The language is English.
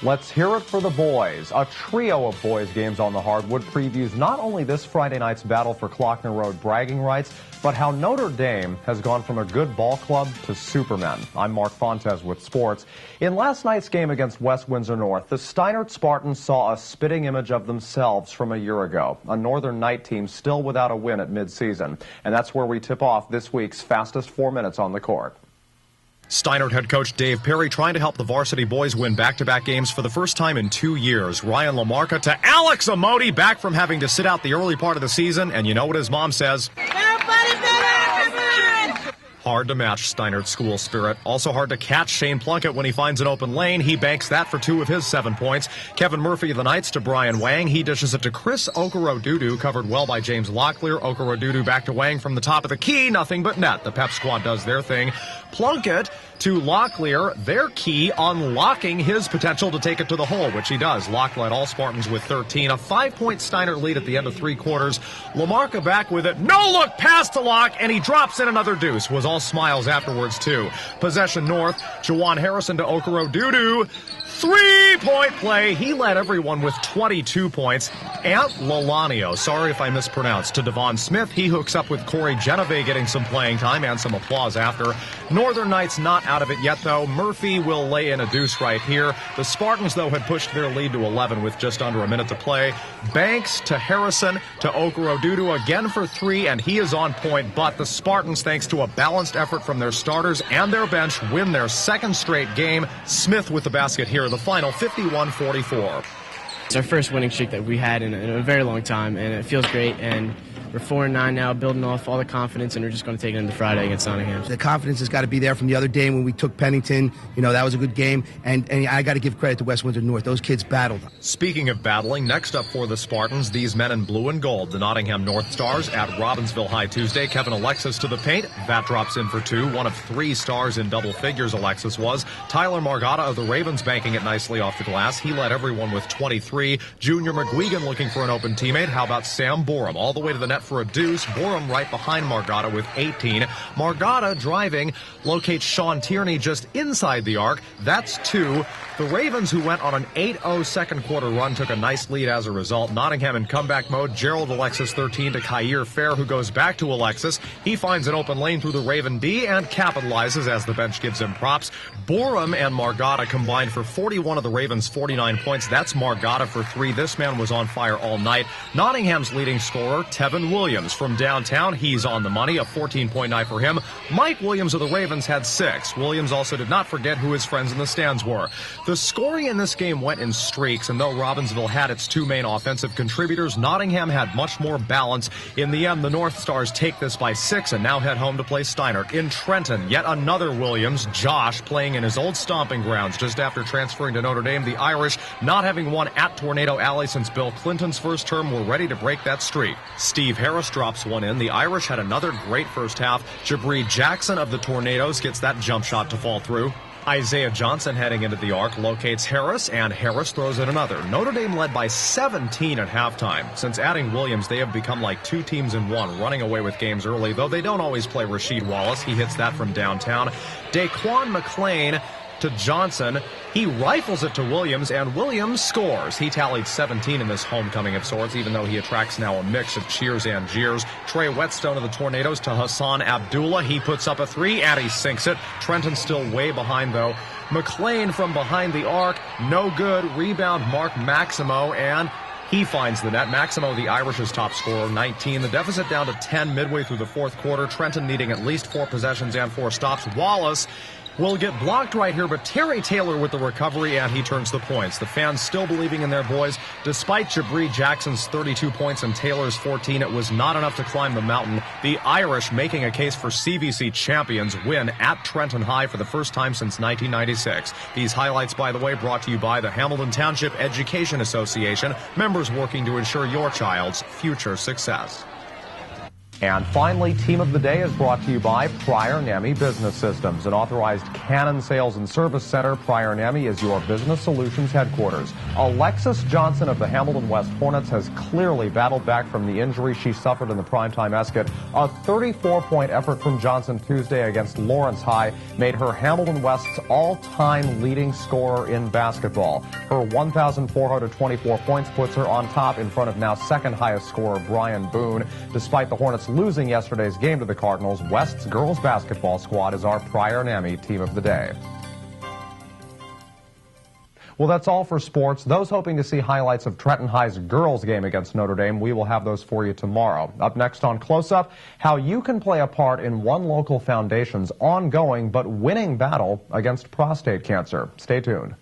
Let's hear it for the boys. A trio of boys games on the hardwood previews not only this Friday night's battle for Klockner Road bragging rights, but how Notre Dame has gone from a good ball club to supermen. I'm Mark Fontes with sports. In last night's game against West Windsor North, the Steinert Spartans saw a spitting image of themselves from a year ago. A Northern night team still without a win at midseason. And that's where we tip off this week's fastest 4 minutes on the court. Steinert head coach Dave Perry trying to help the varsity boys win back-to-back games for the first time in 2 years. Ryan LaMarca to Alex Amodi, back from having to sit out the early part of the season. And you know what his mom says? Everybody better, come on! Hard to match Steinert's school spirit. Also hard to catch Shane Plunkett when he finds an open lane. He banks that for 2 of his 7 points. Kevin Murphy of the Knights to Brian Wang. He dishes it to Chris Okorodudu, covered well by James Locklear. Okorodudu back to Wang from the top of the key. Nothing but net. The Pep squad does their thing. Plunkett to Locklear, their key, unlocking his potential to take it to the hole, which he does. Locke led all Spartans with 13. A 5-point Steinert lead at the end of 3 quarters. LaMarca back with it. No look pass to Locke, and he drops in another deuce. Was all smiles afterwards, too. Possession North. Jawan Harrison to Okorodudu. 3-point play. He led everyone with 22 points. Ant Lalanio, sorry if I mispronounced, to Devon Smith. He hooks up with Corey Geneve, getting some playing time and some applause after. Northern Knights not out of it yet, though. Murphy will lay in a deuce right here. The Spartans, though, had pushed their lead to 11 with just under a minute to play. Banks to Harrison to Okorodudu again for 3, and he is on point. But the Spartans, thanks to a balanced effort from their starters and their bench, win their 2nd straight game. Smith with the basket here. The final 51-44. It's our first winning streak that we had in a very long time, and it feels great. And we're 4-9 now, building off all the confidence, and we're just going to take it into Friday against Nottingham. The confidence has got to be there from the other day when we took Pennington. You know, that was a good game, and I got to give credit to West Windsor North. Those kids battled. Speaking of battling, next up for the Spartans, these men in blue and gold, the Nottingham North Stars at Robbinsville High Tuesday. Kevin Alexis to the paint. That drops in for 2. One of 3 stars in double figures, Alexis was. Tyler Margada of the Ravens banking it nicely off the glass. He led everyone with 23. Junior McGuigan looking for an open teammate. How about Sam Borum? All the way to the net for a deuce. Borum right behind Margada with 18. Margada driving, locates Sean Tierney just inside the arc. That's 2. The Ravens, who went on an 8-0 second quarter run, took a nice lead as a result. Nottingham in comeback mode. Gerald Alexis 13 to Kyer Fair, who goes back to Alexis. He finds an open lane through the Raven D and capitalizes as the bench gives him props. Borum and Margada combined for 41 of the Ravens' 49 points. That's Margada for 3. This man was on fire all night. Nottingham's leading scorer, Tevin Williams from downtown. He's on the money, a 14-point night for him. Mike Williams of the Ravens had 6. Williams also did not forget who his friends in the stands were. The scoring in this game went in streaks, and though Robbinsville had its 2 main offensive contributors, Nottingham had much more balance. In the end, the North Stars take this by 6 and now head home to play Steinert. In Trenton, yet another Williams, Josh, playing in his old stomping grounds just after transferring to Notre Dame. The Irish, not having won at Tornado Alley since Bill Clinton's first term, were ready to break that streak. Steve Harris drops one in. The Irish had another great first half. Jabri Jackson of the Tornadoes gets that jump shot to fall through. Isaiah Johnson heading into the arc locates Harris, and Harris throws in another. Notre Dame led by 17 at halftime. Since adding Williams, they have become like 2 teams in one, running away with games early, though they don't always play Rasheed Wallace. He hits that from downtown. Daquan McLean to Johnson. He rifles it to Williams, and Williams scores. He tallied 17 in this homecoming of sorts, even though he attracts now a mix of cheers and jeers. Trey Whetstone of the Tornadoes to Hassan Abdullah. He puts up a 3, and he sinks it. Trenton still way behind, though. McLean from behind the arc, no good. Rebound Mark Maximo, and he finds the net. Maximo, the Irish's top scorer, 19. The deficit down to 10 midway through the 4th quarter. Trenton needing at least 4 possessions and 4 stops. Wallace will get blocked right here, but Terry Taylor with the recovery, and he turns the points. The fans still believing in their boys. Despite Jabri Jackson's 32 points and Taylor's 14, it was not enough to climb the mountain. The Irish making a case for CVC champions win at Trenton High for the first time since 1996. These highlights, by the way, brought to you by the Hamilton Township Education Association, members working to ensure your child's future success. And finally, Team of the Day is brought to you by Prior NAMI Business Systems, an authorized Canon Sales and Service Center. Prior NAMI is your business solutions headquarters. Alexis Johnson of the Hamilton West Hornets has clearly battled back from the injury she suffered in the primetime Escott. A 34-point effort from Johnson Tuesday against Lawrence High made her Hamilton West's all-time leading scorer in basketball. Her 1,424 points puts her on top in front of now second highest scorer Brian Boone. Despite the Hornets losing yesterday's game to the Cardinals, West's girls basketball squad is our Prior NAMI Team of the Day. Well, that's all for sports. Those hoping to see highlights of Trenton High's girls game against Notre Dame, we will have those for you tomorrow. Up next on Close Up, how you can play a part in one local foundation's ongoing but winning battle against prostate cancer. Stay tuned.